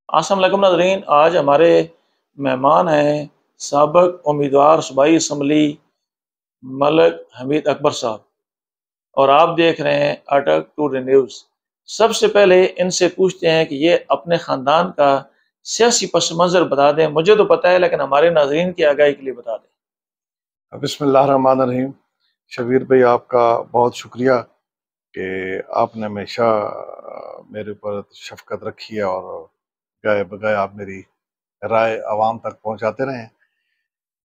السلام علیکم ناظرین، آج ہمارے مہمان ہیں سابق امیدوار صوبائی اسمبلی ملک حمید اکبر صاحب، اور آپ دیکھ رہے ہیں اٹک ٹوڈے نیوز۔ سب سے پہلے ان سے پوچھتے ہیں کہ یہ اپنے خاندان کا سیاسی پس منظر بتا دیں۔ مجھے تو پتہ ہے لیکن ہمارے ناظرین کی آگاہی کے لیے بتا دیں۔ بسم اللہ الرحمن الرحیم۔ شبیر بھائی، آپ کا بہت شکریہ کہ آپ نے ہمیشہ میرے اوپر شفقت رکھی ہے اور گائے بگائے آپ میری رائے عوام تک پہنچاتے رہے ہیں۔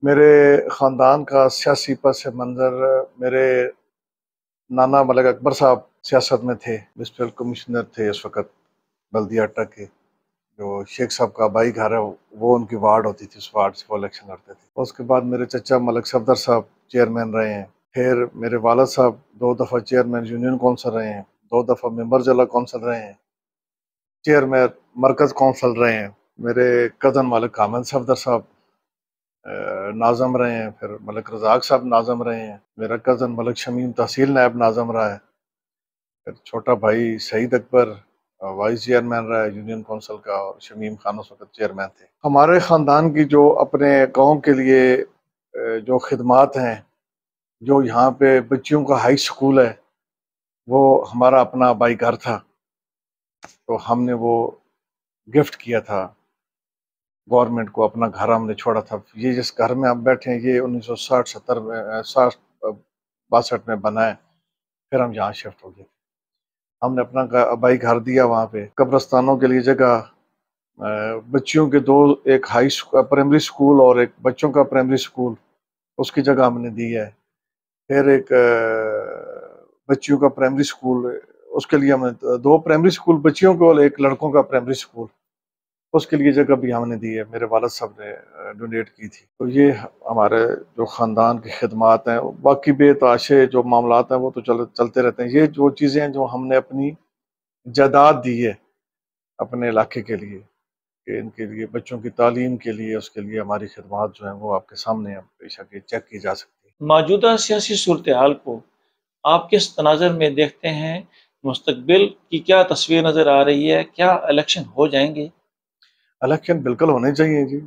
میرے خاندان کا سیاسی پس منظر، میرے نانا ملک اکبر صاحب سیاست میں تھے، میونسپل کمشنر تھے اس وقت بلدیہ اٹک کے۔ جو شیخ صاحب کا بائی گھر ہے وہ ان کی وارڈ ہوتی تھی، اس وارڈ سے وہ الیکشن لڑتے تھے۔ اس کے بعد میرے چچا ملک صفدر صاحب چیئرمین رہے ہیں۔ پھر میرے والد صاحب 2 دفعہ چیئرمین یونین کونسل رہے ہیں، 2 دفعہ ممبر ضلع کونسل رہے ہیں، چیئرمین مرکز کونسل رہے ہیں۔ میرے کزن ملک حامد صفدر صاحب ناظم رہے ہیں، پھر ملک رزاق صاحب ناظم رہے ہیں، میرا کزن ملک شمیم تحصیل نائب ناظم رہا ہے، پھر چھوٹا بھائی سعید اکبر وائس چیئرمین رہا ہے یونین کونسل کا، اور شمیم خان اس وقت چیئرمین تھے۔ ہمارے خاندان کی جو اپنے گاؤں کے لیے جو خدمات ہیں، جو یہاں پہ بچیوں کا ہائی سکول ہے، وہ ہمارا اپنا بائی گھر تھا، تو ہم نے وہ گفٹ کیا تھا گورنمنٹ کو، اپنا گھر ہم نے چھوڑا تھا۔ یہ جس گھر میں ہم بیٹھے ہیں یہ 1960-70 میں 60-62 میں بنا ہے، پھر ہم یہاں شفٹ ہو گئے۔ ہم نے اپنا بائی گھر دیا وہاں پہ، قبرستانوں کے لیے جگہ، بچیوں کے 2 ایک پرائمری سکول اور ایک بچوں کا پرائمری سکول، اس کی جگہ ہم نے دی ہے۔ پھر ایک بچیوں کا پرائمری سکول، اس کے لیے ہم نے 2 پرائمری سکول بچیوں کو اور ایک لڑکوں کا پرائمری سکول، اس کے لیے جگہ بھی ہم نے دی ہے، میرے والد صاحب نے ڈونیٹ کی تھی۔ تو یہ ہمارے جو خاندان کی خدمات ہیں۔ باقی بے تحاشے جو معاملات ہیں وہ تو چلتے رہتے ہیں۔ یہ جو چیزیں ہیں جو ہم نے اپنی جائیداد دی ہے اپنے علاقے کے لیے، کہ ان کے لیے بچوں کی تعلیم کے لیے، اس کے لیے ہماری خدمات جو ہیں وہ آپ کے سامنے پیش آ کے چیک کی جا سکتی ہے۔ موجودہ سیاسی صورتحال کو آپ کس تناظر میں دیکھتے ہیں؟ مستقبل کی کیا تصویر نظر آ رہی ہے؟ کیا الیکشن ہو جائیں گے؟ الیکشن بالکل ہونے چاہیے جی،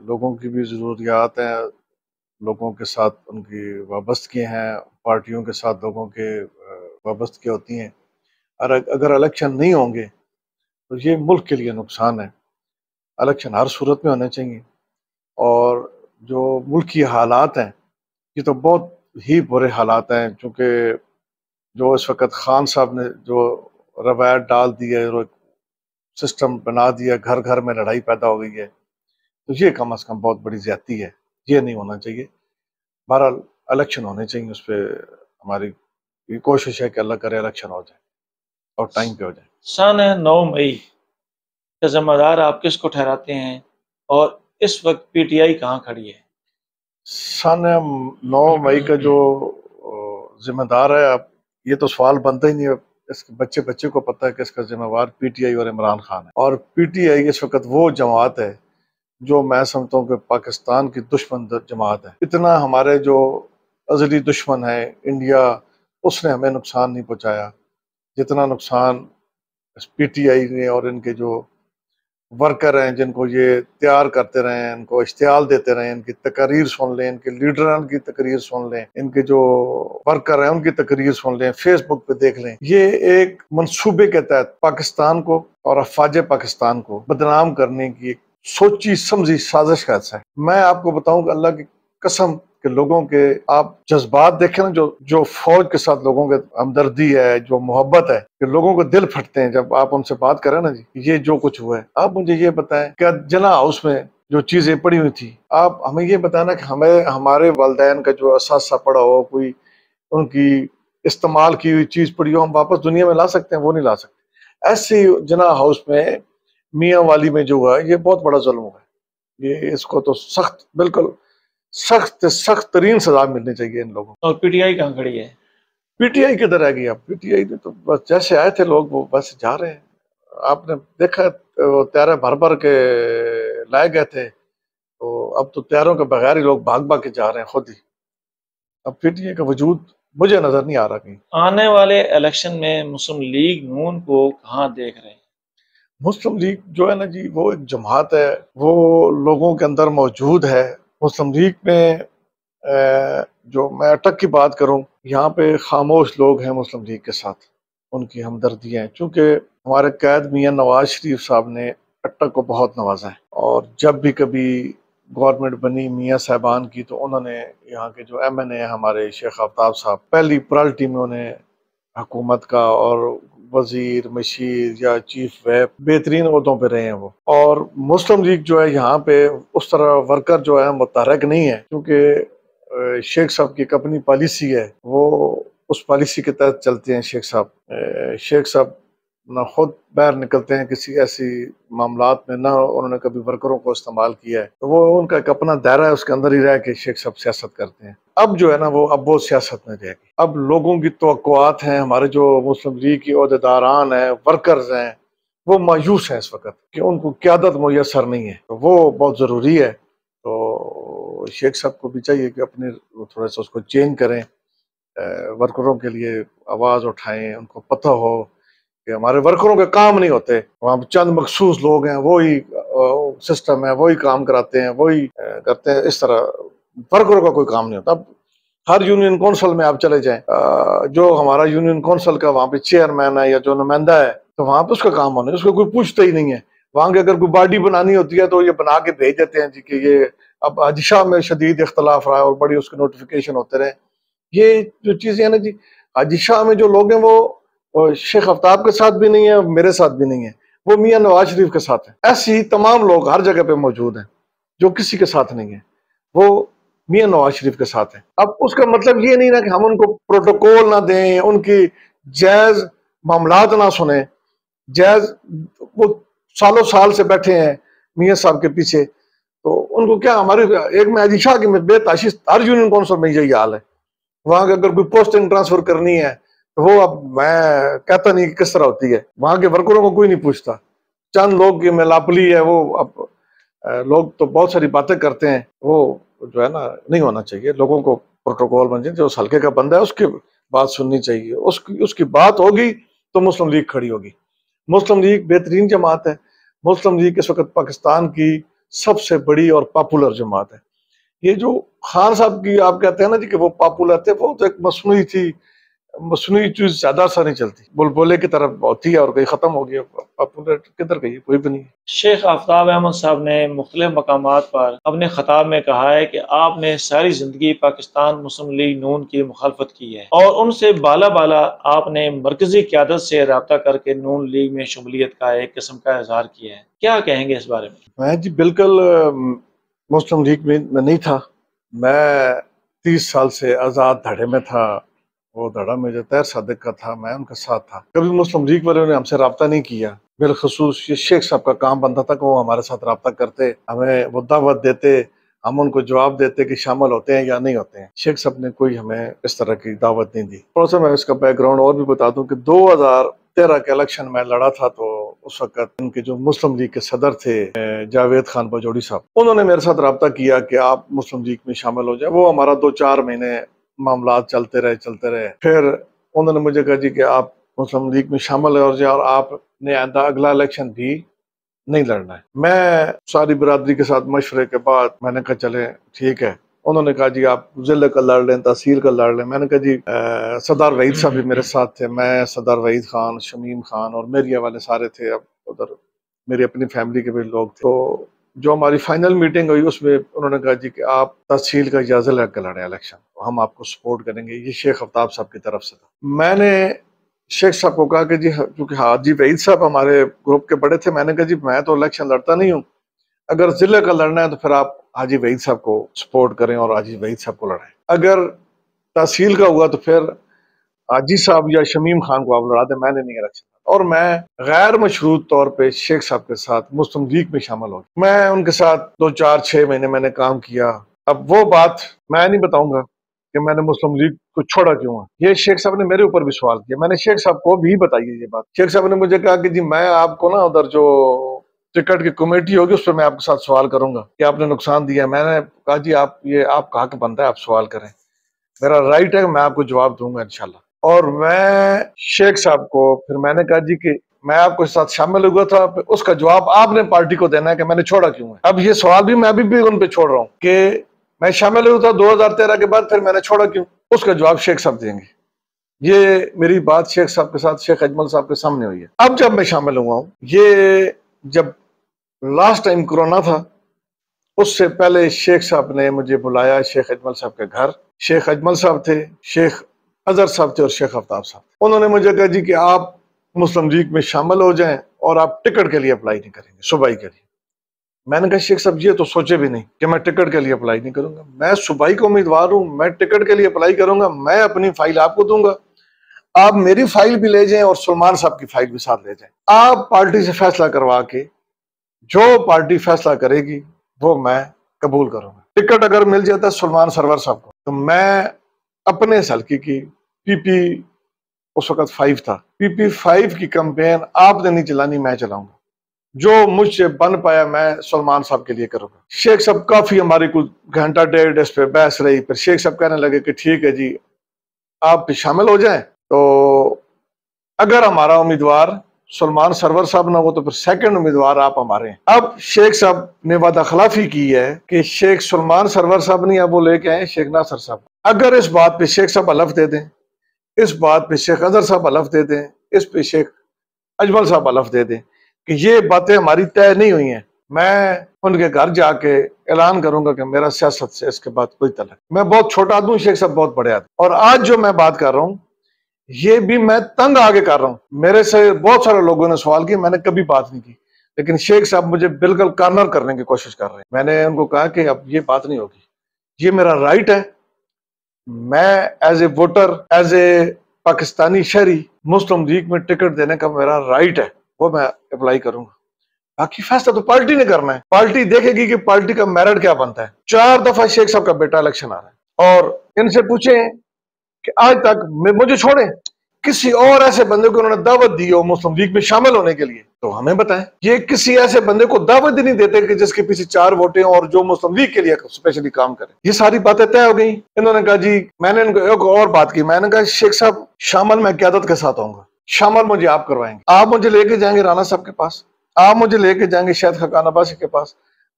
لوگوں کی بھی ضروریات ہیں، لوگوں کے ساتھ ان کی وابستگی ہیں، پارٹیوں کے ساتھ لوگوں کے وابستگی ہوتی ہیں، اور اگر الیکشن نہیں ہوں گے تو یہ ملک کے لیے نقصان ہے۔ الیکشن ہر صورت میں ہونے چاہیے، اور جو ملکی حالات ہیں یہ تو بہت ہی برے حالات ہیں، چونکہ جو اس وقت خان صاحب نے جو روایت ڈال دی ہے، سسٹم بنا دیا، گھر گھر میں لڑائی پیدا ہو گئی ہے، تو یہ کم از کم بہت بڑی زیادتی ہے، یہ نہیں ہونا چاہیے۔ بہرحال الیکشن ہونے چاہیے، اس پہ ہماری یہ کوشش ہے کہ اللہ کرے الیکشن ہو جائے اور ٹائم پہ ہو جائے۔ سن 9 مئی کا ذمہ دار آپ کس کو ٹھہراتے ہیں، اور اس وقت پی ٹی آئی کہاں کھڑی ہے؟ سن 9 مئی کا جو ذمہ دار ہے، اب یہ تو سوال بنتا ہی نہیں ہے، اس کے بچے کو پتہ ہے کہ اس کا ذمہ دار پی ٹی آئی اور عمران خان ہے، اور پی ٹی آئی اس وقت وہ جماعت ہے جو میں سمجھتا ہوں کہ پاکستان کی دشمن جماعت ہے۔ اتنا ہمارے جو ازلی دشمن ہے انڈیا، اس نے ہمیں نقصان نہیں پہنچایا جتنا نقصان پی ٹی آئی نے، اور ان کے جو ورکر ہیں جن کو یہ تیار کرتے رہے ہیں، ان کو اشتعال دیتے رہے ہیں، ان کی تقاریر سن لیں، ان کے لیڈران کی تقریر سن لیں، ان کے جو ورکر ہیں ان کی تقریر سن لیں، فیس بک پہ دیکھ لیں۔ یہ ایک منصوبے کے تحت پاکستان کو اور افواج پاکستان کو بدنام کرنے کی ایک سوچی سمجھی سازش کا حصہ ہے۔ میں آپ کو بتاؤں کہ اللہ کی قسم کہ لوگوں کے آپ جذبات دیکھیں نا، جو فوج کے ساتھ لوگوں کے ہمدردی ہے، جو محبت ہے، کہ لوگوں کو دل پھٹتے ہیں جب آپ ان سے بات کریں نا، جی یہ جو کچھ ہوا ہے۔ آپ مجھے یہ بتائیں کہ جنا ہاؤس میں جو چیزیں پڑی ہوئی تھی، آپ ہمیں یہ بتانا کہ ہمیں ہمارے والدین کا جو اثاثہ پڑا ہو، کوئی ان کی استعمال کی ہوئی چیز پڑی ہو، ہم واپس دنیا میں لا سکتے ہیں؟ وہ نہیں لا سکتے۔ ایسے ہی جنا ہاؤس میں میاں والی میں جو ہوا، یہ بہت بڑا ظلم ہوا ہے، یہ اس کو تو سخت، بالکل سخت ترین سزا ملنی چاہیے ان لوگوں کو۔ اور پی ٹی آئی کہاں کھڑی ہے؟ پی ٹی آئی کدھر رہ گئی؟ اب پی ٹی آئی نے تو بس جیسے آئے تھے لوگ وہ بس جا رہے ہیں۔ آپ نے دیکھا وہ تیارے بھر کے لائے گئے تھے، تو اب تو تیاروں کے بغیر ہی لوگ بھاگ بھاگ کے جا رہے ہیں خود ہی۔ اب پی ٹی آئی کا وجود مجھے نظر نہیں آ رہا کہیں۔ آنے والے الیکشن میں مسلم لیگ نون کو کہاں دیکھ رہے ہیں؟ مسلم لیگ جو ہے نا جی وہ ایک جماعت ہے، وہ لوگوں کے اندر موجود ہے۔ مسلم لیگ میں جو میں اٹک کی بات کروں، یہاں پہ خاموش لوگ ہیں مسلم لیگ کے ساتھ، ان کی ہمدردیاں ہیں، چونکہ ہمارے قائد میاں نواز شریف صاحب نے اٹک کو بہت نوازا ہے، اور جب بھی کبھی گورنمنٹ بنی میاں صاحبان کی تو انہوں نے یہاں کے جو ایم این اے ہمارے شیخ آفتاب صاحب پہلی پرائرٹی میں انہیں حکومت کا اور وزیر مشیر یا چیف ویپ بہترین عہدوں پہ رہے ہیں وہ۔ اور مسلم لیگ جو ہے یہاں پہ اس طرح ورکر جو ہے متحرک نہیں ہے، کیونکہ شیخ صاحب کی ایک اپنی پالیسی ہے، وہ اس پالیسی کے تحت چلتے ہیں شیخ صاحب۔ شیخ صاحب نہ خود باہر نکلتے ہیں کسی ایسی معاملات میں، نہ انہوں نے کبھی ورکروں کو استعمال کیا ہے، تو وہ ان کا ایک اپنا دائرہ ہے، اس کے اندر ہی رہ کے شیخ صاحب سیاست کرتے ہیں۔ اب جو ہے نا وہ سیاست میں رہ گئی، اب لوگوں کی توقعات ہیں، ہمارے جو مسلم لیگ کی عہدیداران ہیں، ورکرز ہیں، وہ مایوس ہیں اس وقت کہ ان کو قیادت میسر نہیں ہے، تو وہ بہت ضروری ہے۔ تو شیخ صاحب کو بھی چاہیے کہ اپنے تھوڑا سا اس کو چینج کریں، ورکروں کے لیے آواز اٹھائیں، ان کو پتہ ہو کہ ہمارے ورکروں کے کام نہیں ہوتے، وہاں چند مخصوص لوگ ہیں، وہی سسٹم ہے، وہی کام کراتے ہیں، وہی کرتے ہیں، اس طرح ورکروں کا کوئی کام نہیں ہوتا۔ اب ہر یونین کونسل میں آپ چلے جائیں، جو ہمارا یونین کونسل کا وہاں پہ چیئرمین ہے یا جو نمائندہ ہے، تو وہاں پہ اس کا کام ہونا ہے، اس کو کوئی پوچھتا ہی نہیں ہے۔ وہاں کے اگر کوئی باڈی بنانی ہوتی ہے تو یہ بنا کے بھیج دیتے ہیں جی کہ یہ اب حاجی شاہ میں شدید اختلاف رہا ہے اور بڑی اس کے نوٹیفیکیشن ہوتے رہے۔ یہ جو چیزیں ہیں نا جی، حاجی شاہ میں جو لوگ ہیں وہ شیخ آفتاب کے ساتھ بھی نہیں ہے، میرے ساتھ بھی نہیں ہے، وہ میاں نواز شریف کے ساتھ ہیں۔ ایسی تمام لوگ ہر جگہ پہ موجود ہیں، جو کسی کے ساتھ نہیں ہے، وہ میاں نواز شریف کے ساتھ ہیں۔ اب اس کا مطلب یہ نہیں نا کہ ہم ان کو پروٹوکول نہ دیں، ان کی جائز معاملات نہ سنیں، جائز وہ سالوں سال سے بیٹھے ہیں میاں صاحب کے پیچھے، تو ان کو کیا، ہماری ایک میں حاجی شاہ کی بے تاشی ہر یونین کونسل میں یہی حال ہے۔ وہاں کے اگر کوئی پوسٹنگ ٹرانسفر کرنی ہے تو وہ اب میں کہتا نہیں کہ کس طرح ہوتی ہے، وہاں کے ورکروں کو کوئی نہیں پوچھتا، چند لوگ کی ملاپلی ہے، وہ اب لوگ تو بہت ساری باتیں کرتے ہیں، وہ جو ہے نا نہیں ہونا چاہیے، لوگوں کو پروٹوکول بن جائے، جو اس حلقے کا بندہ ہے اس کی بات سننی چاہیے، اس کی بات ہوگی تو مسلم لیگ کھڑی ہوگی۔ مسلم لیگ بہترین جماعت ہے، مسلم لیگ اس وقت پاکستان کی سب سے بڑی اور پاپولر جماعت ہے۔ یہ جو خان صاحب کی آپ کہتے ہیں نا جی کہ وہ پاپولر تھے، وہ تو ایک مصنوعی تھی، مصنوعی چیز زیادہ سا نہیں چلتی، بلبلے کی طرف ہوتی ہے اور کہیں ختم ہو گیا، پاپولر کدھر گئی، کوئی بھی نہیں۔ شیخ آفتاب احمد صاحب نے مختلف مقامات پر اپنے خطاب میں کہا ہے کہ آپ نے ساری زندگی پاکستان مسلم لیگ نون کی مخالفت کی ہے، اور ان سے بالا بالا آپ نے مرکزی قیادت سے رابطہ کر کے نون لیگ میں شمولیت کا ایک قسم کا اظہار کیا ہے، کیا کہیں گے اس بارے میں؟ میں جی بالکل مسلم لیگ میں نہیں تھا، میں 30 سال سے آزاد دھڑے میں تھا، وہ دھڑا میں جو طاہر صادق کا تھا، میں ان کے ساتھ تھا، کبھی مسلم لیگ والوں نے ہم سے رابطہ نہیں کیا۔ بالخصوص یہ شیخ صاحب کا کام بنتا تھا کہ وہ ہمارے ساتھ رابطہ کرتے، ہمیں وہ دعوت دیتے، ہم ان کو جواب دیتے کہ شامل ہوتے ہیں یا نہیں ہوتے ہیں۔ شیخ صاحب نے کوئی ہمیں اس طرح کی دعوت نہیں دی۔ تھوڑا سا میں اس کا بیک گراؤنڈ اور بھی بتا دوں کہ 2013 کے الیکشن میں لڑا تھا، تو اس وقت ان کے جو مسلم لیگ کے صدر تھے جاوید خان بجوڑی صاحب، انہوں نے میرے ساتھ رابطہ کیا کہ آپ مسلم لیگ میں شامل ہو جائیں۔ وہ ہمارا 2-4 مہینے معاملات چلتے رہے، پھر انہوں نے مجھے کہا جی کہ آپ مسلم لیگ میں شامل ہو جائیں اور آپ نے آئندہ اگلا الیکشن بھی نہیں لڑنا ہے۔ میں ساری برادری کے ساتھ مشورے کے بعد میں نے کہا چلیں ٹھیک ہے۔ انہوں نے کہا جی آپ ضلع کا لڑ لیں، تحصیل کا لڑ لیں۔ میں نے کہا جی سردار وحید صاحب بھی میرے ساتھ تھے، میں سردار وحید خان، شمیم خان اور میریا والے سارے تھے، اب ادھر میری اپنی فیملی کے بھی لوگ تھے۔ تو جو ہماری فائنل میٹنگ ہوئی اس میں انہوں نے کہا جی کہ آپ تحصیل کا یا ضلع کا لڑیں الیکشن، ہم آپ کو سپورٹ کریں گے۔ یہ شیخ آفتاب صاحب کی طرف سے تھا۔ میں نے شیخ صاحب کو کہا کہ جی کیونکہ حاجی وحید صاحب ہمارے گروپ کے بڑے تھے، میں نے کہا جی میں تو الیکشن لڑتا نہیں ہوں، اگر ضلع کا لڑنا ہے تو پھر آپ حاجی وحید صاحب کو سپورٹ کریں اور حاجی وحید صاحب کو لڑائیں، اگر تحصیل کا ہوا تو پھر حاجی صاحب یا شمیم خان کو آپ لڑا دیں، میں نے نہیں الیکشن۔ اور میں غیر مشروط طور پہ شیخ صاحب کے ساتھ مسلم لیگ میں شامل ہو گیا۔ میں ان کے ساتھ 2-4-6 مہینے میں نے کام کیا۔ اب وہ بات میں نہیں بتاؤں گا کہ میں نے مسلم لیگ کو چھوڑا کیوں ہے، یہ شیخ صاحب نے میرے اوپر بھی سوال کیا، میں نے شیخ صاحب کو بھی بتائی ہے یہ بات۔ شیخ صاحب نے مجھے کہا کہ جی میں آپ کو نا ادھر جو ٹکٹ کی کمیٹی ہوگی اس پہ میں آپ کے ساتھ سوال کروں گا کہ آپ نے نقصان دیا ہے۔ میں نے کہا جی آپ کا حق بنتا ہے، آپ سوال کریں، میرا رائٹ ہے، میں آپ کو جواب دوں گا انشاءاللہ۔ اور میں شیخ صاحب کو پھر میں نے کہا جی کہ میں آپ کے ساتھ شامل ہوا تھا، اس کا جواب آپ نے پارٹی کو دینا ہے کہ میں نے چھوڑا کیوں ہے۔ اب یہ سوال بھی میں ابھی بھی ان پہ چھوڑ رہا ہوں کہ میں شامل ہوا تھا 2013 کے بعد، پھر میں نے چھوڑا کیوں، اس کا جواب شیخ صاحب دیں گے۔ یہ میری بات شیخ صاحب کے ساتھ، شیخ اجمل صاحب کے سامنے ہوئی ہے۔ اب جب میں شامل ہوا ہوں، یہ جب لاسٹ ٹائم کرونا تھا، اس سے پہلے شیخ صاحب نے مجھے بلایا شیخ اجمل صاحب کے گھر۔ شیخ اجمل صاحب تھے، شیخ اظہر صاحب تھے اور شیخ آفتاب صاحب۔ انہوں نے مجھے کہا جی کہ آپ مسلم لیگ میں شامل ہو جائیں اور آپ ٹکٹ کے لیے اپلائی نہیں کریں گے صوبائی کے لیے۔ میں نے کہا شیخ صاحب یہ تو سوچے بھی نہیں کہ میں ٹکٹ کے لیے اپلائی نہیں کروں گا، میں صوبائی کا امیدوار ہوں، میں ٹکٹ کے لیے اپلائی کروں گا، میں اپنی فائل آپ کو دوں گا، آپ میری فائل بھی لے جائیں اور سلمان صاحب کی فائل بھی ساتھ لے جائیں، آپ پارٹی سے فیصلہ کروا کے جو پارٹی فیصلہ کرے گی وہ میں قبول کروں گا۔ ٹکٹ اگر مل جاتا ہے سلمان سرور صاحب کو تو میں اپنے سلکی کی پی پی اس وقت 5 تھا، پی پی 5 کی کمپین آپ نے نہیں چلانی، میں چلاؤں گا، جو مجھ سے بن پایا میں سلمان صاحب کے لیے کروں گا۔ شیخ صاحب کافی ہماری کچھ گھنٹہ ڈیڑھ اس پہ بحث رہی، پھر شیخ صاحب کہنے لگے کہ ٹھیک ہے جی آپ شامل ہو جائیں، تو اگر ہمارا امیدوار سلمان سرور صاحب نہ ہو تو پھر سیکنڈ امیدوار آپ ہمارے ہیں۔ اب شیخ صاحب نے وعدہ خلافی کی ہے کہ شیخ سلمان سرور صاحب نہیں، اب وہ لے کے آئے شیخ ناصر صاحب۔ اگر اس بات پہ شیخ صاحب حلف دے دیں، اس بات پہ شیخ اظہر صاحب حلف دے دیں، اس پہ شیخ اجمل صاحب حلف دے دیں کہ یہ باتیں ہماری طے نہیں ہوئی ہیں، میں ان کے گھر جا کے اعلان کروں گا کہ میرا سیاست سے اس کے بعد کوئی تعلق۔ میں بہت چھوٹا آدمی ہوں، شیخ صاحب بہت بڑے آدمی، اور آج جو میں بات کر رہا ہوں یہ بھی میں تنگ آگے کر رہا ہوں۔ میرے سے بہت سارے لوگوں نے سوال کیا، میں نے کبھی بات نہیں کی، لیکن شیخ صاحب مجھے بالکل کارنر کرنے کی کوشش کر رہے ہیں۔ میں نے ان کو کہا کہ اب یہ بات نہیں ہوگی، یہ میرا رائٹ ہے، میں as a voter, as a Pakistani شہری، مسلم لیگ میں ٹکٹ دینے کا میرا رائٹ ہے، وہ میں اپلائی کروں گا۔ باقی فیصلہ تو پارٹی نے کرنا ہے، پارٹی دیکھے گی کہ پارٹی کا میرٹ کیا بنتا ہے۔ 4 دفعہ شیخ صاحب کا بیٹا الیکشن آ رہا ہے، اور ان سے پوچھیں کہ آج تک مجھے چھوڑیں کسی اور ایسے بندے کو انہوں نے دعوت دی ہو مسلم لیگ میں شامل ہونے کے لیے تو ہمیں بتائیں۔ یہ کسی ایسے بندے کو دعوت ہی نہیں دیتے کہ جس کے پیچھے 4 ووٹیں اور جو مسلم لیگ کے لیے اسپیشلی کام کرے۔ یہ ساری باتیں طے ہو گئی۔ انہوں نے کہا جی، میں نے ان کو ایک اور بات کی، میں نے کہا شیخ صاحب شامل میں قیادت کے ساتھ آؤں گا، شامل مجھے آپ کروائیں گے، آپ مجھے لے کے جائیں گے رانا صاحب کے پاس، آپ مجھے لے کے جائیں گے شاہد خاقان عباسی کے پاس،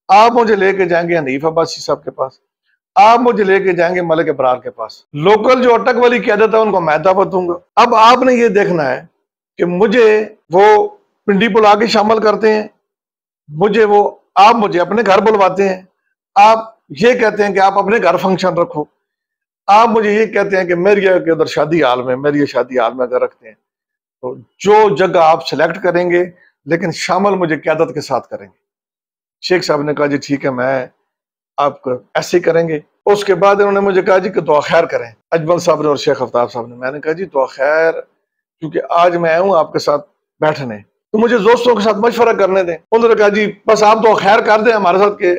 آپ مجھے لے کے جائیں گے حنیف عباسی صاحب کے پاس، آپ مجھے لے کے جائیں گے ملک ابرار کے پاس، لوکل جو اٹک والی قیادت ہے ان کو میں دعوت دوں گا۔ اب آپ نے یہ دیکھنا ہے کہ مجھے وہ پنڈی بلا کے شامل کرتے ہیں، آپ مجھے اپنے گھر بلواتے ہیں، آپ یہ کہتے ہیں کہ آپ اپنے گھر فنکشن رکھو، آپ مجھے یہ کہتے ہیں کہ میری کے ادھر شادی حال میں، میری شادی حال میں اگر رکھتے ہیں تو جو جگہ آپ سلیکٹ کریں گے لیکن شامل مجھے قیادت کے ساتھ کریں گے۔ شیخ صاحب نے کہا جی ٹھیک ہے، میں آپ کو ایسے ہی کریں گے۔ اس کے بعد انہوں نے مجھے کہا جی کہ دعا خیر کریں، اجمل صاحب نے اور شیخ آفتاب صاحب نے۔ میں نے کہا جی دعا خیر، کیونکہ آج میں آیا ہوں آپ کے ساتھ بیٹھنے تو مجھے دوستوں کے ساتھ مشورہ کرنے دیں۔ انہوں نے کہا جی بس آپ دعا خیر کر دیں ہمارے ساتھ کہ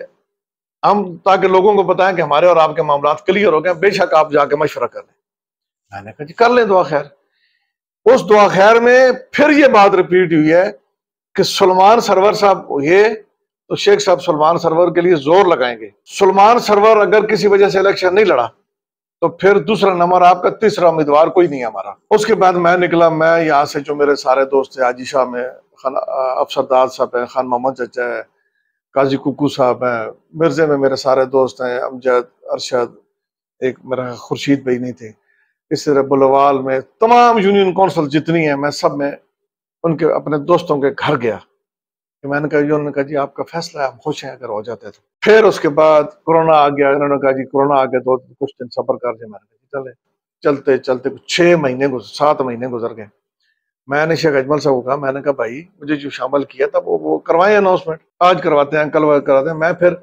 ہم تاکہ لوگوں کو بتائیں کہ ہمارے اور آپ کے معاملات کلیئر ہو گئے، بے شک آپ جا کے مشورہ کر لیں۔ میں نے کہا جی کر لیں دعا خیر۔ اس دعا خیر میں پھر یہ بات ریپیٹ ہوئی ہے کہ سلمان سرور صاحب یہ تو شیخ صاحب سلمان سرور کے لیے زور لگائیں گے، سلمان سرور اگر کسی وجہ سے الیکشن نہیں لڑا تو پھر دوسرا نمبر آپ کا تیسرا امیدوار کوئی نہیں ہمارا۔ اس کے بعد میں نکلا، میں یہاں سے جو میرے سارے دوست ہیں، حاجی شاہ میں افسر داد صاحب ہیں، خان محمد چچا ہے، قاضی ککو صاحب ہیں، مرزے میں میرے سارے دوست ہیں، امجد، ارشد، ایک میرا خورشید بھائی نہیں تھے، اس طرح بلوال میں تمام یونین کونسل جتنی ہیں میں سب میں ان کے اپنے دوستوں کے گھر گیا کہ میں نے کہا انہوں نے کہا جی آپ کا فیصلہ ہے، ہم خوش ہیں اگر ہو جاتے تو۔ پھر اس کے بعد کورونا آ گیا، انہوں نے کہا جی کورونا آ گیا تو کچھ دن صبر کر دیں۔ میں نے کہا چلے چلتے چلتے 6 مہینے 7 مہینے گزر گئے۔ میں نے شیخ اجمل صاحب کو کہا، میں نے کہا بھائی مجھے جو شامل کیا تھا وہ کروائیں اناؤنسمنٹ، آج کرواتے ہیں کل کراتے ہیں۔ میں پھر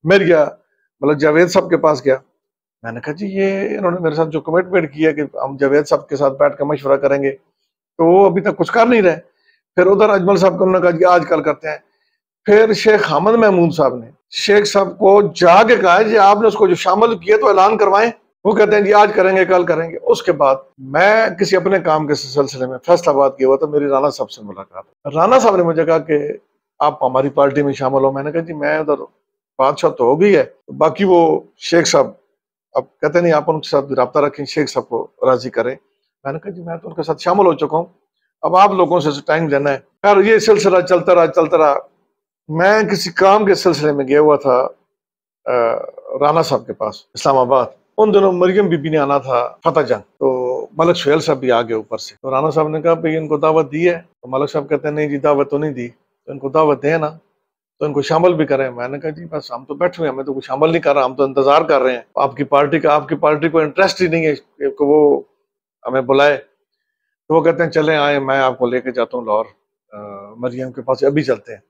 مل گیا مطلب جاوید صاحب کے پاس گیا، میں نے کہا جی یہ انہوں نے میرے ساتھ جو کمٹمنٹ کی ہے کہ ہم جاوید صاحب کے ساتھ بیٹھ کے مشورہ کریں گے تو وہ ابھی تک کچھ کر نہیں رہے۔ پھر ادھر اجمل صاحب کو انہوں نے کہا جی آج کل کرتے ہیں۔ پھر شیخ حامد محمود صاحب نے شیخ صاحب کو جا کے کہا جی آپ نے اس کو جو شامل کیا تو اعلان کروائیں، وہ کہتے ہیں جی آج کریں گے کل کریں گے۔ اس کے بعد میں کسی اپنے کام کے سلسلے میں فیصلہ آباد کیا ہوا تو میری رانا صاحب سے ملاقات، رانا صاحب نے مجھے کہا کہ آپ ہماری پارٹی میں شامل ہو۔ میں نے کہا جی میں ادھر بادشاہ تو ہو گئی ہے، باقی وہ شیخ صاحب اب کہتے نہیں آپ ان کے ساتھ بھی رابطہ رکھیں، شیخ صاحب کو راضی کریں۔ میں نے کہا جی میں تو ان کے ساتھ شامل ہو چکا ہوں، اب آپ لوگوں سے ٹائم لینا ہے خیر یہ سلسلہ چلتا رہا. میں کسی کام کے سلسلے میں گیا ہوا تھا رانا صاحب کے پاس اسلام آباد. ان دنوں مریم بی بی نے آنا تھا فتح جنگ، تو ملک سہیل صاحب بھی آگے اوپر سے. تو رانا صاحب نے کہا بھائی ان کو دعوت دی ہے. تو ملک صاحب کہتے ہیں نہیں جی دعوت تو نہیں دی. تو ان کو دعوت دیں نا، تو ان کو شامل بھی کریں. میں نے کہا جی بس ہم تو بیٹھے ہوئے ہیں، ہمیں تو کوئی شامل نہیں کر رہا، ہم تو انتظار کر رہے ہیں. آپ کی پارٹی کو انٹرسٹ ہی نہیں ہے کہ وہ ہمیں بلائے. تو وہ کہتے ہیں چلیں آئیں، میں آپ کو لے کے جاتا ہوں لاہور مریم کے پاس، ابھی چلتے ہیں،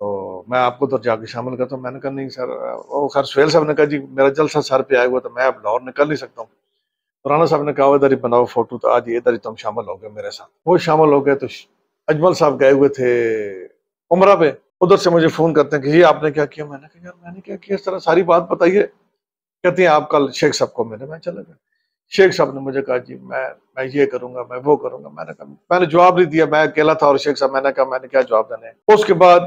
تو میں آپ کو تو جا کے شامل کرتا ہوں. میں نے کہا نہیں سر. وہ خیر سہیل صاحب نے کہا جی میرا جلسہ سر پہ آیا ہوا تو میں اب لاہور نکل نہیں سکتا ہوں. تو رانا صاحب نے کہا ادھر ہی بناؤ فوٹو، تو آج ادھر ہی تم شامل ہو گئے میرے ساتھ. وہ شامل ہو گئے. تو اجمل صاحب گئے ہوئے تھے عمرہ پہ، ادھر سے مجھے فون کرتے ہیں کہ یہ آپ نے کیا کیا. میں نے کہا یار میں نے کیا کیا، اس طرح ساری بات بتائیے. کہتے ہیں آپ کل شیخ صاحب کو ملے. میں چلا گیا. شیخ صاحب نے مجھے کہا جی میں یہ کروں گا، میں وہ کروں گا. میں نے کہا میں نے جواب نہیں دیا، میں اکیلا تھا اور شیخ صاحب. میں نے کہا میں نے کیا جواب دینا ہے. اس کے بعد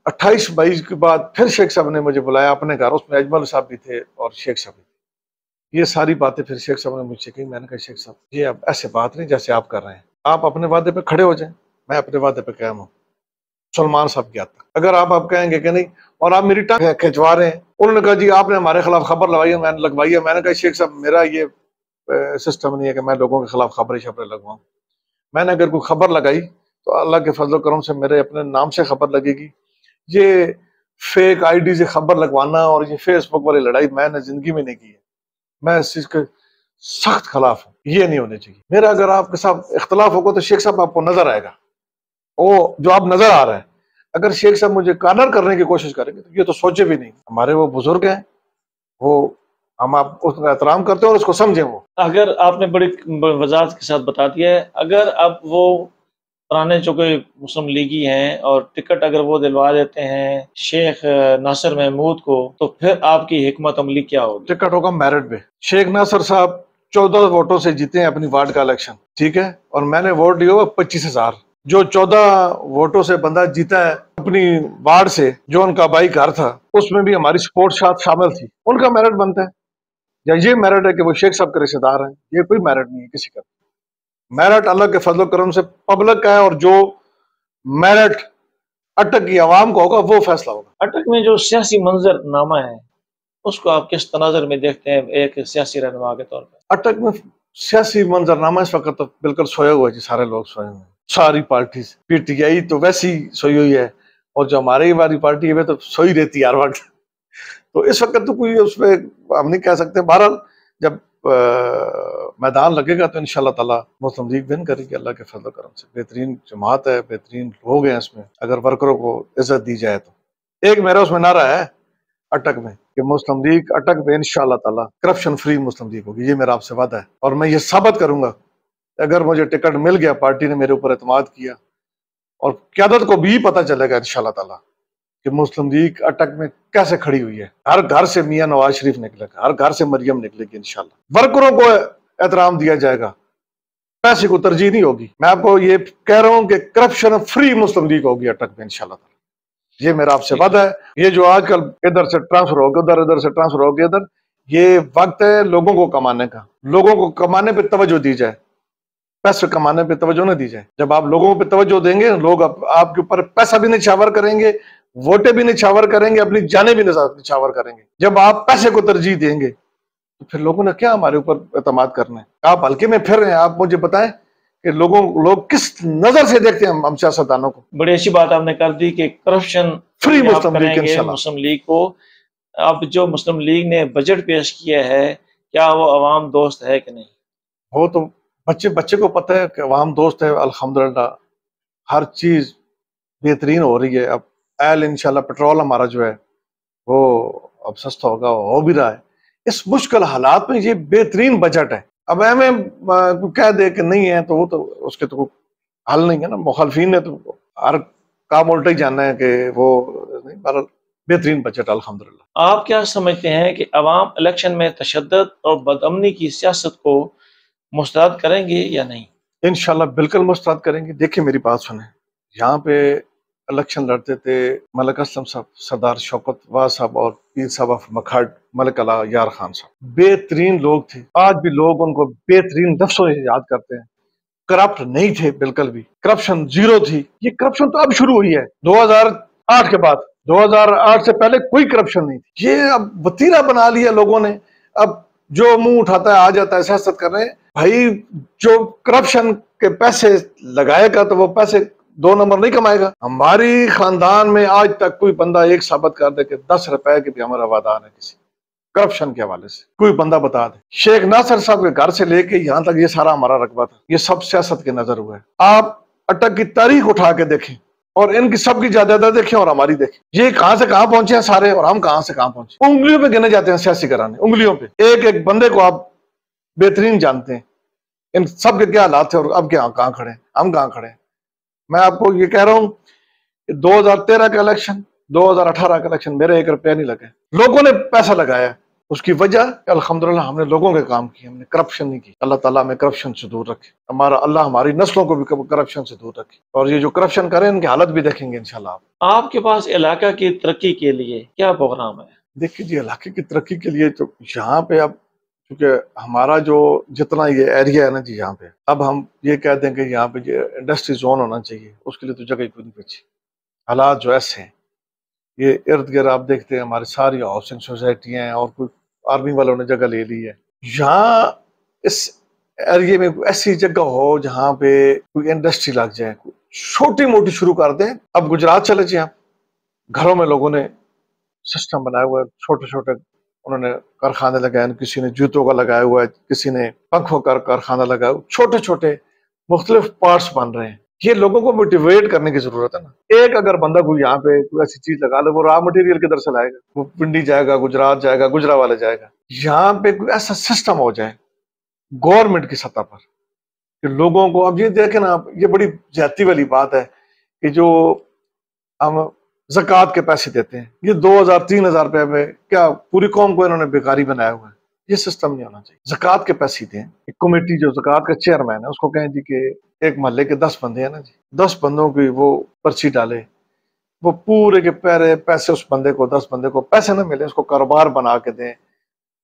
28-22 کے بعد پھر شیخ صاحب نے مجھے بلایا اپنے گھر. اس میں اجمل صاحب بھی تھے اور شیخ صاحب بھی تھے. یہ ساری باتیں پھر شیخ صاحب نے مجھ سے کہی. میں نے کہا شیخ صاحب یہ اب ایسے بات نہیں جیسے آپ کر رہے ہیں، آپ اپنے وعدے پہ کھڑے ہو جائیں. میں اپنے وعدے پہ قائم ہوں. سلمان صاحب کیا تھا، اگر آپ کہیں گے کہ نہیں اور آپ میری ٹانگ کھنچوا رہے ہیں. انہوں نے کہا جی آپ نے ہمارے خلاف خبر لگوائی ہے. میں نے کہا شیخ صاحب میرا یہ سسٹم نہیں ہے کہ میں لوگوں کے خلاف خبریں لگواؤں. میں نے اگر کوئی خبر لگائی تو اللہ کے فضل و کرم سے میرے اپنے نام سے خبر لگے گی. یہ فیک آئی ڈی سے خبر لگوانا اور یہ فیس بک والی لڑائی میں نے زندگی میں نہیں کی ہے. میں اس چیز کے سخت خلاف ہوں. یہ نہیں ہونے چاہیے. میرا اگر آپ کے ساتھ اختلاف ہوگا تو شیخ صاحب آپ کو نظر آئے گا، وہ جو آپ نظر آ رہا ہے. اگر شیخ صاحب مجھے کارنر کرنے کی کوشش کریں گے تو یہ تو سوچے بھی نہیں. ہمارے وہ بزرگ ہیں، وہ ہم آپ اس کا احترام کرتے ہیں اور اس کو سمجھیں. وہ اگر آپ نے بڑی وضاحت کے ساتھ بتا دیا ہے، اگر اب وہ پرانے جو کوئی مسلم لیگی ہیں اور ٹکٹ اگر وہ دلوا دیتے ہیں شیخ ناصر محمود کو، تو پھر آپ کی حکمت عملی کیا ہوگی؟ ٹکٹ ہوگا میرٹ پہ. شیخ ناصر صاحب 14 ووٹوں سے جیتے ہیں اپنی وارڈ کا الیکشن، ٹھیک ہے، اور میں نے ووٹ دیا 25,000. جو 14 ووٹوں سے بندہ جیتا ہے اپنی وارڈ سے، جو ان کا بائی گھر تھا، اس میں بھی ہماری سپورٹ شامل تھی. ان کا میرٹ بنتا ہے. یا یہ میرٹ ہے کہ وہ شیخ صاحب کے رشتے دار ہیں؟ یہ کوئی میرٹ نہیں ہے کسی کا. میرٹ اللہ کے فضل و کرم سے پبلک کا ہے، اور جو میرٹ اٹک کی عوام کا ہوگا وہ فیصلہ ہوگا. اٹک میں جو سیاسی منظر نامہ ہے اس کو آپ کس تناظر میں دیکھتے ہیں ایک سیاسی رہنما کے طور پر؟ اٹک میں سیاسی منظر نامہ اس وقت تو بالکل سویا ہوا ہے جی. سارے لوگ سوئے ہوئے ہیں، ساری پارٹی. پی ٹی آئی تو ویسی سوئی ہوئی ہے، اور جو ہماری پارٹی ہے وہ تو سوئی رہتی ہے ہر وقت. تو اس وقت تو کوئی اس پہ ہم نہیں کہہ سکتے. بہرحال جب میدان لگے گا تو انشاءاللہ تعالی مسلم لیگ ون کرے گی اللہ کے فضل و کرم سے. بہترین جماعت ہے، بہترین لوگ ہیں اس میں، اگر ورکروں کو عزت دی جائے تو. ایک میرا اس میں نعرہ ہے اٹک میں کہ مسلم لیگ اٹک میں انشاءاللہ تعالی کرپشن فری مسلم لیگ ہوگی. یہ میرا آپ سے وعدہ ہے، اور میں یہ ثابت کروں گا اگر مجھے ٹکٹ مل گیا، پارٹی نے میرے اوپر اعتماد کیا، اور قیادت کو بھی پتہ چلے گا انشاءاللہ تعالی کہ مسلم لیگ اٹک میں کیسے کھڑی ہوئی ہے. ہر گھر سے میاں نواز شریف نکلے گا، ہر گھر سے مریم نکلے گی انشاءاللہ. ورکروں کو احترام دیا جائے گا، پیسے کو ترجیح نہیں ہوگی. میں آپ کو یہ کہہ رہا ہوں کہ کرپشن فری مسلم لیگ ہوگی اٹک میں انشاءاللہ تعالی. یہ میرا آپ سے وعدہ ہے. یہ جو آج کل ادھر سے ٹرانسفر ہو گیا ادھر سے ٹرانسفر ہو گیا ادھر، یہ وقت ہے لوگوں کو کمانے کا. لوگوں کو کمانے پہ توجہ دی جائے، پیسے کمانے پہ توجہ نہ دی جائے. جب آپ لوگوں پہ توجہ دیں گے، لوگ آپ کے اوپر پیسہ بھی نچھاور کریں گے، ووٹیں بھی نچھاور کریں گے، اپنی جانیں بھی نچھاور کریں گے. جب آپ پیسے کو ترجیح دیں گے تو پھر لوگوں نے کیا ہمارے اوپر اعتماد کرنا ہے؟ آپ ہلکے میں پھر رہے ہیں. آپ مجھے بتائیں کہ لوگ کس نظر سے دیکھتے ہیں ہم سیاستدانوں کو. بڑی اچھی بات آپ نے کر دی کہ کرپشن فری مسلم کریں لیگ گے انشاءاللہ. مسلم لیگ کو. اب جو مسلم لیگ نے بجٹ پیش کیا ہے، کیا وہ عوام دوست ہے کہ نہیں؟ وہ تو بچے کو پتہ ہے کہ عوام دوست ہے. الحمدللہ ہر چیز بہترین ہو رہی ہے. اب ایل انشاءاللہ پیٹرول ہمارا جو ہے وہ اب سستا ہوگا، ہو بھی رہا ہے. اس مشکل حالات میں یہ بہترین بجٹ ہے. اب ہمیں کہہ دے کہ نہیں ہے تو وہ تو اس کے تو حل نہیں ہے نا. مخالفین نے تو ہر کام الٹا ہی جاننا ہے کہ وہ نہیں. بہرحال بہترین بجٹ الحمدللہ. آپ کیا سمجھتے ہیں کہ عوام الیکشن میں تشدد اور بدامنی کی سیاست کو مسترد کریں گے یا نہیں؟ انشاءاللہ بالکل مسترد کریں گے. دیکھیں میری بات سنیں، یہاں پہ الیکشن لڑتے تھے ملک اسلم صاحب، سردار شوکت واہ صاحب اور پیر صاحب آف مکھڈ ملک اللہ یار خان صاحب. بہترین لوگ تھے. آج بھی لوگ ان کو بہترین لفظوں سے یاد کرتے ہیں. کرپٹ نہیں تھے بالکل بھی، کرپشن زیرو تھی. یہ کرپشن تو اب شروع ہوئی ہے 2008 کے بعد. 2008 سے پہلے کوئی کرپشن نہیں تھی. یہ اب وتیرہ بنا لیا لوگوں نے. اب جو منہ اٹھاتا ہے آ جاتا ہے سیاست کر رہے ہیں. بھائی جو کرپشن کے پیسے لگائے گا تو وہ پیسے 2 نمبر نہیں کمائے گا. ہماری خاندان میں آج تک کوئی بندہ ایک ثابت کر دے کہ 10 روپے کے بھی ہمارا وعدہ ہے کسی کرپشن کے حوالے سے کوئی بندہ بتا دے. شیخ ناصر صاحب کے گھر سے لے کے یہاں تک یہ سارا ہمارا رقبہ تھا. یہ سب سیاست کے نظر ہوا ہے. آپ اٹک کی تاریخ اٹھا کے دیکھیں اور ان کی سب کی جائیدادیں دیکھیں اور ہماری دیکھیں. یہ کہاں سے کہاں پہنچے ہیں سارے اور ہم کہاں سے کہاں پہنچے. انگلیوں پہ گنے جاتے ہیں سیاسی گھرانے, انگلیوں پہ. ایک ایک بندے کو آپ بہترین جانتے ہیں ان سب کے کیا حالات تھے اور اب کیا کہاں کھڑے ہیں, ہم کہاں کھڑے ہیں. میں آپ کو یہ کہہ رہا ہوں کہ 2013 کا الیکشن 2018 کا الیکشن میرے 1 روپیہ نہیں لگے. لوگوں نے پیسہ لگایا. اس کی وجہ الحمدللہ ہم نے لوگوں کے کام کیے, ہم نے کرپشن نہیں کی. اللہ تعالیٰ ہمیں کرپشن سے دور رکھے. اللہ ہماری نسلوں کو بھی کرپشن سے دور رکھے. اور یہ جو کرپشن کریں ان کی حالت بھی دیکھیں گے انشاءاللہ. آپ کے پاس علاقہ کی ترقی کے لیے کیا پروگرام ہے؟ دیکھیے جی, علاقے کی ترقی کے لیے تو یہاں پہ اب کیونکہ ہمارا جو جتنا یہ ایریا ہے نا جی یہاں پہ, اب ہم یہ کہہ دیں کہ یہاں پہ انڈسٹری زون ہونا چاہیے, اس کے لیے تو جگہ ہی کوئی نہیں بچی. حالات جو ایسے ہیں, یہ ارد گرد آپ دیکھتے ہیں ہماری ساری ہاؤسنگ سوسائٹیاں ہیں اور کوئی آرمی والوں نے جگہ لے لی ہے. یہاں اس ایریے میں ایسی جگہ ہو جہاں پہ کوئی انڈسٹری لگ جائے, چھوٹی موٹی شروع کر دیں. اب گجرات چلے جائیں, گھروں میں لوگوں نے سسٹم بنایا ہوا ہے, چھوٹے چھوٹے انہوں نے کارخانے لگائے. کسی نے جوتوں کا لگایا ہوا ہے, کسی نے پنکھوں کا کارخانہ لگایا ہوا. چھوٹے چھوٹے مختلف پارٹس بن رہے ہیں. یہ لوگوں کو موٹیویٹ کرنے کی ضرورت ہے نا. ایک اگر بندہ کوئی یہاں پہ کوئی ایسی چیز لگا لے, وہ را مٹیریل کدھر سے لائے گا؟ وہ پنڈی جائے گا, گجرات جائے گا, گجرا جائے گا. یہاں پہ کوئی ایسا سسٹم ہو جائے گورنمنٹ کی سطح پر کہ لوگوں کو, اب یہ دیکھیں نا, یہ بڑی زیادتی والی بات ہے کہ جو ہم زکوٰۃ کے پیسے دیتے ہیں, یہ 2000-3000 روپے میں کیا پوری قوم کو انہوں نے بیکاری بنایا ہوا ہے. یہ سسٹم نہیں ہونا چاہیے. زکوٰۃ کے پیسے دیں. ایک کمیٹی جو زکوٰۃ کا چیئرمین ہے اس کو کہیں جی کہ ایک محلے کے 10 بندے ہیں نا جی, 10 بندوں کی وہ پرچی ڈالے, وہ پورے کے پورے پیسے اس بندے کو, 10 بندے کو پیسے نہ ملے, اس کو کاروبار بنا کے دیں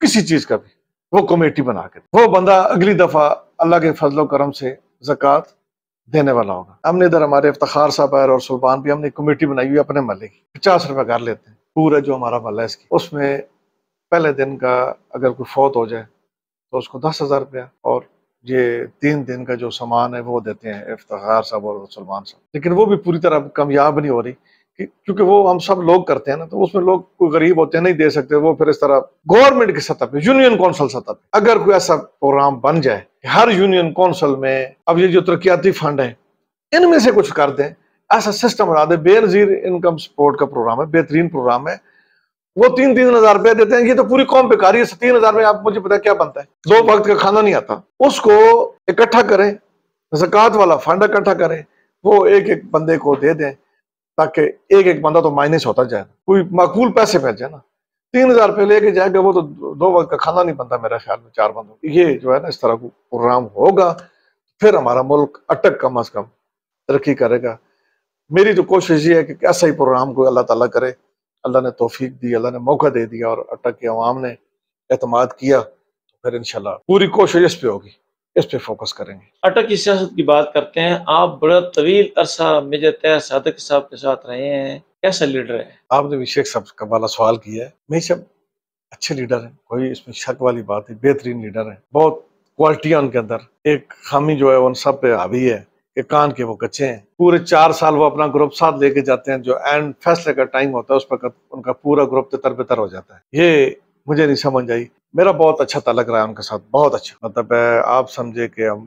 کسی چیز کا بھی, وہ کمیٹی بنا کے دیں. وہ بندہ اگلی دفعہ اللہ کے فضل و کرم سے زکوٰۃ دینے والا ہوگا. ہم نے ادھر ہمارے افتخار صاحب اور سلطان بھی, ہم نے کمیٹی بنائی ہوئی اپنے محلے کی. 50 روپے کر لیتے ہیں پورا جو ہمارا محلہ ہے اس کی. اس میں پہلے دن کا اگر کوئی فوت ہو جائے تو اس کو 10,000 روپیہ, اور یہ 3 دن کا جو سامان ہے وہ دیتے ہیں افتخار صاحب اور سلمان صاحب. لیکن وہ بھی پوری طرح کامیاب نہیں ہو رہی کیونکہ وہ ہم سب لوگ کرتے ہیں نا, تو اس میں لوگ کوئی غریب ہوتے ہیں نہیں دے سکتے. وہ پھر اس طرح گورنمنٹ کی سطح پہ, یونین کونسل سطح پہ اگر کوئی ایسا پروگرام بن جائے کہ ہر یونین کونسل میں, اب یہ جو ترقیاتی فنڈ ہیں ان میں سے کچھ کر دیں, ایسا سسٹم بنا دیں. بے نظیر انکم سپورٹ کا پروگرام ہے, بہترین پروگرام ہے. وہ 3,000 روپے دیتے ہیں. یہ تو پوری قوم بیکاری ہے. 3,000 میں آپ مجھے پتا کیا بنتا ہے, 2 وقت کا کھانا نہیں آتا. اس کو اکٹھا کریں, زکوٰۃ والا فنڈ اکٹھا کریں, وہ ایک ایک بندے کو دے دیں تاکہ ایک ایک بندہ تو مائنس ہوتا جائے, کوئی معقول پیسے پھیل جائے نا. 3,000 روپے لے کے جائے گا, وہ تو 2 وقت کا کھانا نہیں بنتا میرے خیال میں 4 بندوں. یہ جو ہے نا اس طرح کو پروگرام ہوگا پھر ہمارا ملک اٹک کم از کم ترقی کرے گا. میری تو کوشش یہ ہے کہ ایسا ہی پروگرام کو اللہ تعالیٰ کرے. اللہ نے توفیق دی, اللہ نے موقع دے دیا اور اٹک کی عوام نے اعتماد کیا, تو پھر انشاءاللہ پوری کوشش اس پہ ہوگی, اس پہ فوکس کریں گے. اٹک کی سیاست کی بات کرتے ہیں. آپ بڑا طویل عرصہ میجر طاہر صادق صاحب کے ساتھ رہے ہیں, کیسا لیڈر ہے؟ آپ نے بھی شیخ صاحب کا والا سوال کیا ہے. میں سب اچھے لیڈر ہیں, کوئی اس میں شک والی بات ہے. بہترین لیڈر ہیں, بہت کوالٹیاں ان کے اندر. ایک خامی جو ہے ان سب پہ حاوی ہے کہ کان کے وہ کچے ہیں. پورے 4 سال وہ اپنا گروپ ساتھ لے کے جاتے ہیں, جو اینڈ فیصلے کا ٹائم ہوتا ہے اس وقت ان کا پورا گروپ تتر بتر ہو جاتا ہے. یہ مجھے نہیں سمجھ آئی. میرا بہت اچھا تعلق رہا ہے ان کے ساتھ, بہت اچھا. مطلب آپ سمجھے کہ ہم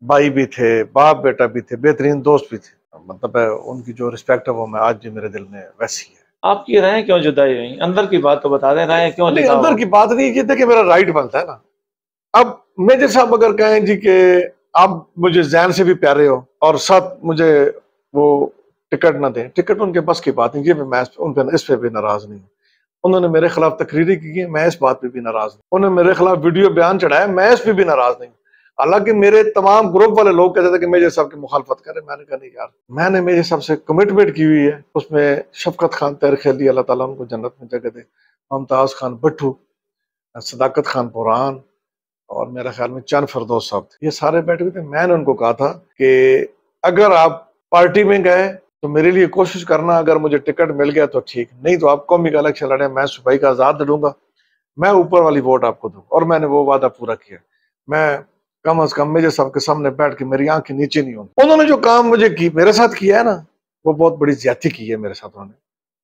بھائی بھی تھے, باپ بیٹا بھی تھے, بہترین دوست بھی تھے. مطلب ان کی جو رسپیکٹ ہے وہ میں آج بھی میرے دل میں ویسی ہے. آپ کی رائے کیوں جدائی ہوئی؟ اندر کی بات تو بتا دیں, رائے کیوں نہیں, لکھا ہو؟ اندر کی بات نہیں, یہ دیکھیں میرا رائٹ بنتا ہے نا. اب میجر صاحب اگر کہیں جی کہ آپ مجھے ذہن سے بھی پیارے ہو اور ساتھ مجھے وہ ٹکٹ نہ دیں, ٹکٹ ان کے بس کی بات نہیں. یہ میں ان پہ اس پہ بھی ناراض نہیں ہوں. انہوں نے میرے خلاف تقریری کی ہے, میں اس بات پہ بھی ناراض نہیں. انہوں نے میرے خلاف ویڈیو بیان چڑھایا, میں اس پہ بھی ناراض نہیں ہوں. حالانکہ میرے تمام گروپ والے لوگ کہتے تھے کہ میجر صاحب کی مخالفت کریں. میں نے کہا نہیں یار, میں نے میجر صاحب سے کمٹمنٹ کی ہوئی ہے. اس میں شفقت خان تیرخیلی, اللہ تعالیٰ ان کو جنت میں جگہ دے, ممتاز خان بٹھو, صداقت خان پوران, اور میرا خیال میں چند فردوس صاحب تھے، یہ سارے بیٹھے ہوئے تھے. میں نے ان کو کہا تھا کہ اگر آپ پارٹی میں گئے تو میرے لیے کوشش کرنا، اگر مجھے ٹکٹ مل گیا تو ٹھیک، نہیں تو آپ قومی کا الیکشن لڑیں، میں صوبائی کا آزاد لڑوں گا، میں اوپر والی ووٹ آپ کو دوں. اور میں نے وہ وعدہ پورا کیا. میں کم از کم میجر صاحب کے سامنے بیٹھ کے میری آنکھ کے نیچے نہیں ہوں. انہوں نے جو کام مجھے میرے ساتھ کیا ہے نا، وہ بہت بڑی زیادتی کی ہے میرے ساتھ انہوں نے،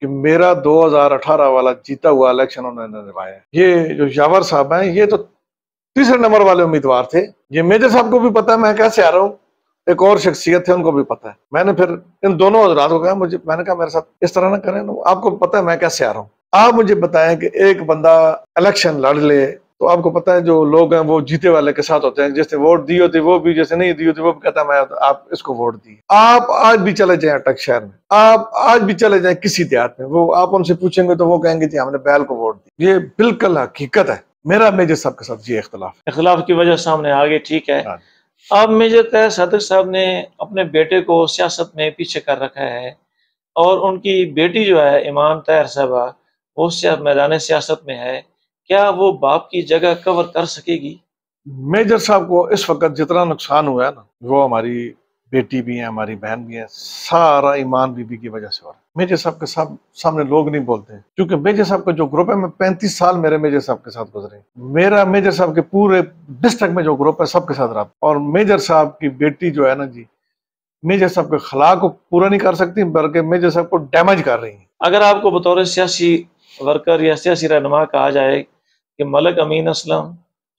کہ میرا 2018 والا جیتا ہوا الیکشن انہوں نے نبھایا. یہ جو یاور صاحب ہیں، یہ تو تیسرے نمبر والے امیدوار تھے. یہ میجر صاحب کو بھی پتا ہے میں کیسے آ رہا ہوں، ایک اور شخصیت ہے ان کو بھی پتا ہے. میں نے پھر ان دونوں حضرات کو کہا، میں نے کہا میرے ساتھ اس طرح نہ کریں، آپ کو پتا ہے میں کیسے آ رہا ہوں. آپ مجھے بتائیں کہ ایک بندہ الیکشن لڑ لے تو آپ کو پتا ہے جو لوگ ہیں وہ جیتے والے کے ساتھ ہوتے ہیں، جس نے ووٹ دی ہوتی وہ بھی، جیسے نہیں دی ہوتی وہ بھی کہتا ہے میں آپ اس کو ووٹ دی. آپ آج بھی چلے جائیں اٹک شہر میں، آپ آج بھی چلے جائیں کسی دیہات میں، وہ آپ ان سے پوچھیں گے تو وہ کہیں گے جی ہم نے بیل کو ووٹ دی. یہ بالکل حقیقت ہے. میرا میجر صاحب کے ساتھ یہ اختلاف ہے. اختلاف کی وجہ سامنے آ گئی، ٹھیک ہے. اب میجر طاہر صادق صاحب نے اپنے بیٹے کو سیاست میں پیچھے کر رکھا ہے، اور ان کی بیٹی جو ہے ایمان طاہر صاحبہ، وہ میدان سیاست میں ہے. کیا وہ باپ کی جگہ کور کر سکے گی؟ میجر صاحب کو اس وقت جتنا نقصان ہوا ہے نا، وہ ہماری بیٹی بھی ہیں، ہماری بہن بھی ہیں، سارا ایمان بی بی کی وجہ سے ہو رہا ہے. میجر صاحب کے سامنے لوگ نہیں بولتے ہیں، کیونکہ میجر صاحب کا جو گروپ ہے، میں 35 سال میرے میجر صاحب کے ساتھ گزرے. میرا میجر صاحب کے پورے ڈسٹرکٹ میں جو گروپ ہے سب کے ساتھ رہا. اور میجر صاحب کی بیٹی جو ہے نا جی، میجر صاحب کے خلا کو پورا نہیں کر سکتی، بلکہ میجر صاحب کو ڈیمیج کر رہی ہیں. اگر آپ کو بطور سیاسی ورکر یا سیاسی رہنما کہا جائے کہ ملک امین اسلم،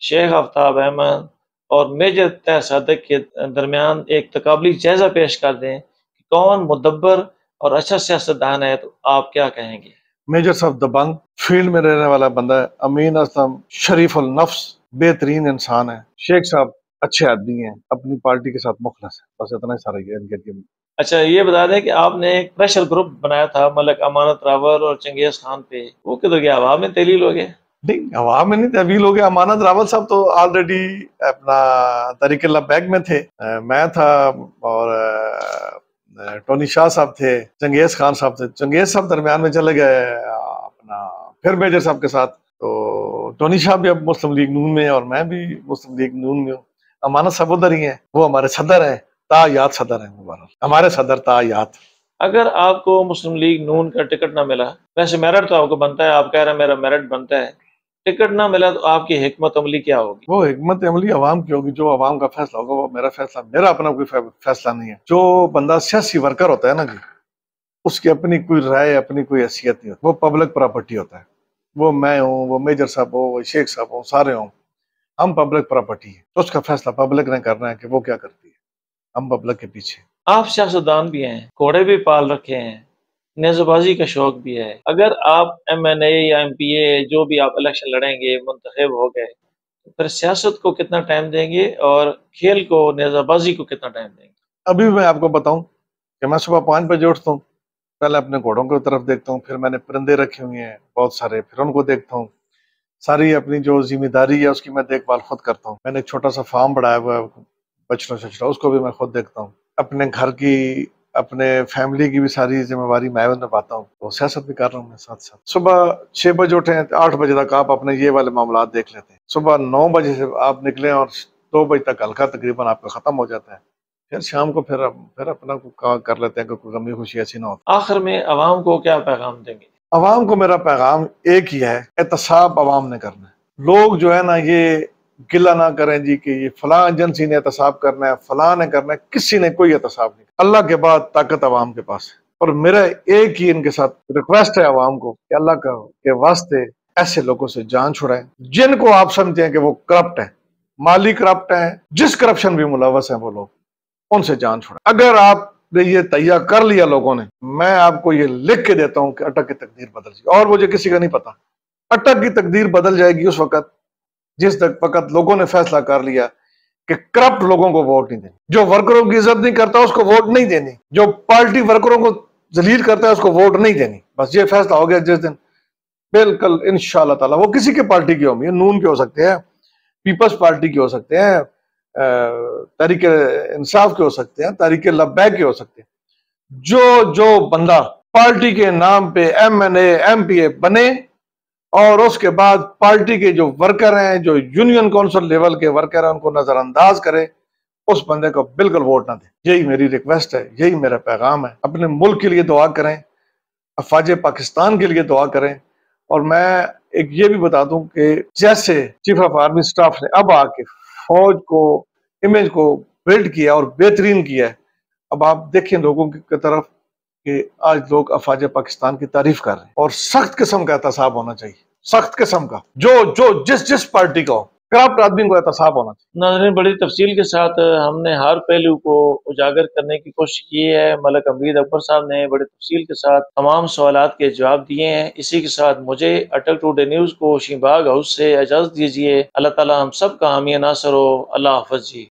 شیخ آفتاب احمد اور میجر طاہر صادق کے درمیان ایک تقابلی جائزہ پیش کر دیں کہ کون مدبر اور اچھا سیاستدان ہے، تو آپ کیا کہیں گے؟ میجر صاحب دبنگ فیلڈ میں رہنے والا بندہ ہے. امین اسلم شریف النفس بہترین انسان ہے. شیخ صاحب اچھے آدمی ہیں، اپنی پارٹی کے ساتھ مخلص ہے. بس اتنا ہی سارا یہ ان کے لیے. اچھا، یہ بتا دیں کہ آپ نے ایک پریشر گروپ بنایا تھا ملک امانت راور اور چنگیز خان پہ، وہ کدھر گیا؟ عوام میں تحلیل ہو گیا؟ نہیں، عوام میں نہیں تحویل ہو گیا. امانت راول صاحب تو آلریڈی اپنا طریق اللہ بیگ میں تھے، میں تھا، اور ٹونی شاہ صاحب تھے، چنگیز خان صاحب تھے. چنگیز صاحب درمیان میں چلے گئے اپنا پھر میجر صاحب کے ساتھ. تو ٹونی شاہ بھی اب مسلم لیگ نون میں ہے، اور میں بھی مسلم لیگ نون میں ہوں. امانت صاحب ادھر ہی ہیں، وہ ہمارے صدر ہیں، تا یاد صدر ہیں، ہمارے صدر تا یاد. اگر آپ کو مسلم لیگ نون کا ٹکٹ نہ ملا، ویسے میرٹ تو آپ کو بنتا ہے، آپ کہہ رہے ہیں میرا میرٹ بنتا ہے، ٹکٹ نہ ملا تو آپ کی حکمت عملی کیا ہوگی؟ وہ حکمت عملی عوام کی ہوگی. جو عوام کا فیصلہ ہوگا وہ میرا فیصلہ، میرا اپنا کوئی فیصلہ نہیں ہے. جو بندہ سیاسی ورکر ہوتا ہے نا جی، اس کی اپنی کوئی رائے، اپنی کوئی حیثیت نہیں ہوتی. وہ پبلک پراپرٹی ہوتا ہے. وہ میں ہوں، وہ میجر صاحب ہو، وہ شیخ صاحب ہوں، سارے ہوں، ہم پبلک پراپرٹی ہیں. تو اس کا فیصلہ پبلک نے کرنا ہے کہ وہ کیا کرتی ہے. ہم پبلک کے پیچھے. آپ سیاستدان بھی ہیں، گھوڑے بھی پال رکھے ہیں، نیزہ بازی کا شوق بھی ہے. اگر آپ ایم این اے یا ایم پی اے جو بھی آپ الیکشن لڑیں گے منتخب ہو گئے، تو پھر سیاست کو کتنا ٹائم دیں گے اور کھیل کو، نیزہ بازی کو کتنا ٹائم دیں گے؟ ابھی میں آپ کو بتاؤں کہ میں صبح 5 بجے اٹھتا ہوں، پہلے اپنے گھوڑوں کی طرف دیکھتا ہوں، پھر میں نے پرندے رکھے ہوئے ہیں بہت سارے، پھر ان کو دیکھتا ہوں. ساری اپنی جو ذمہ داری ہے اس کی میں دیکھ بھال خود کرتا ہوں. میں نے ایک چھوٹا سا فارم بڑھایا ہوا ہے، بچڑا چچڑا، اس کو بھی میں خود دیکھتا ہوں. اپنے گھر کی، اپنے فیملی کی بھی ساری ذمہ داری میں نبھاتا ہوں. تو سیاست بھی کر رہا ہوں میں ساتھ ساتھ. صبح 6 بجے اٹھیں، 8 بجے تک آپ اپنے یہ والے معاملات دیکھ لیتے ہیں. صبح 9 بجے سے آپ نکلیں اور 2 بجے تک ہلکا تقریباً آپ کا ختم ہو جاتا ہے. پھر شام کو پھر اپنا کر لیتے ہیں کہ کوئی غمی خوشی ایسی نہ ہو. آخر میں عوام کو کیا پیغام دیں گے؟ عوام کو میرا پیغام ایک ہی ہے، احتساب عوام نے کرنا ہے. لوگ جو ہے نا یہ گلہ نہ کریں جی کہ یہ فلاں ایجنسی نے احتساب کرنا ہے، فلاں نے کرنا ہے. کسی نے کوئی احتساب نہیں. اللہ کے بعد طاقت عوام کے پاس ہے. اور میرا ایک ہی ان کے ساتھ ریکویسٹ ہے عوام کو کہ اللہ کے واسطے ایسے لوگوں سے جان چھڑائیں جن کو آپ سمجھتے ہیں کہ وہ کرپٹ ہیں، مالی کرپٹ ہیں، جس کرپشن بھی ملوث ہیں وہ لوگ، ان سے جان چھڑائیں. اگر آپ نے یہ تیار کر لیا لوگوں نے، میں آپ کو یہ لکھ کے دیتا ہوں کہ اٹک کی تقدیر بدل جائے. اور مجھے کسی کا نہیں پتا. اٹک کی تقدیر بدل جائے گی اس وقت جس وقت لوگوں نے فیصلہ کر لیا کہ کرپٹ لوگوں کو ووٹ نہیں دینی، جو ورکروں کی عزت نہیں کرتا اس کو ووٹ نہیں دینی، جو پارٹی ورکروں کو ذلیل کرتا ہے اس کو ووٹ نہیں دینی. بس یہ فیصلہ ہو گیا جس دن، بالکل انشاءاللہ تعالی. وہ کسی کے پارٹی کی ہوگی، نون کے ہو سکتے ہیں، پیپلز پارٹی کے ہو سکتے ہیں، تحریک انصاف کے ہو سکتے ہیں، تحریک لبیک کے ہو سکتے ہیں. جو بندہ پارٹی کے نام پہ M N A M P A بنے اور اس کے بعد پارٹی کے جو ورکر ہیں، جو یونین کونسل لیول کے ورکر ہیں، ان کو نظر انداز کرے، اس بندے کو بالکل ووٹ نہ دے۔ یہی میری ریکویسٹ ہے، یہی میرا پیغام ہے۔ اپنے ملک کے لیے دعا کریں، افواج پاکستان کے لیے دعا کریں۔ اور میں ایک یہ بھی بتا دوں کہ جیسے چیف آف آرمی سٹاف نے اب آ کے فوج کو امیج کو بلڈ کیا اور بہترین کیا ہے، اب آپ دیکھیں لوگوں کی طرف کہ آج لوگ افواج پاکستان کی تعریف کر رہے ہیں، اور سخت قسم کا احتساب ہونا چاہیے، سخت قسم کا، جو جس پارٹی کا ہو، کرپٹ آدمی کو احتساب ہونا چاہیے۔ ناظرین، بڑی تفصیل کے ساتھ ہم نے ہر پہلو کو اجاگر کرنے کی کوشش کی ہے۔ ملک حمید اکبر صاحب نے بڑی تفصیل کے ساتھ تمام سوالات کے جواب دیے ہیں۔ اسی کے ساتھ مجھے اٹک ٹوڈے نیوز کو شین باغ ہاؤس سے اجازت دیجیے۔ اللہ تعالی ہم سب کا حامی ناصر ہو۔ اللہ حافظ جی۔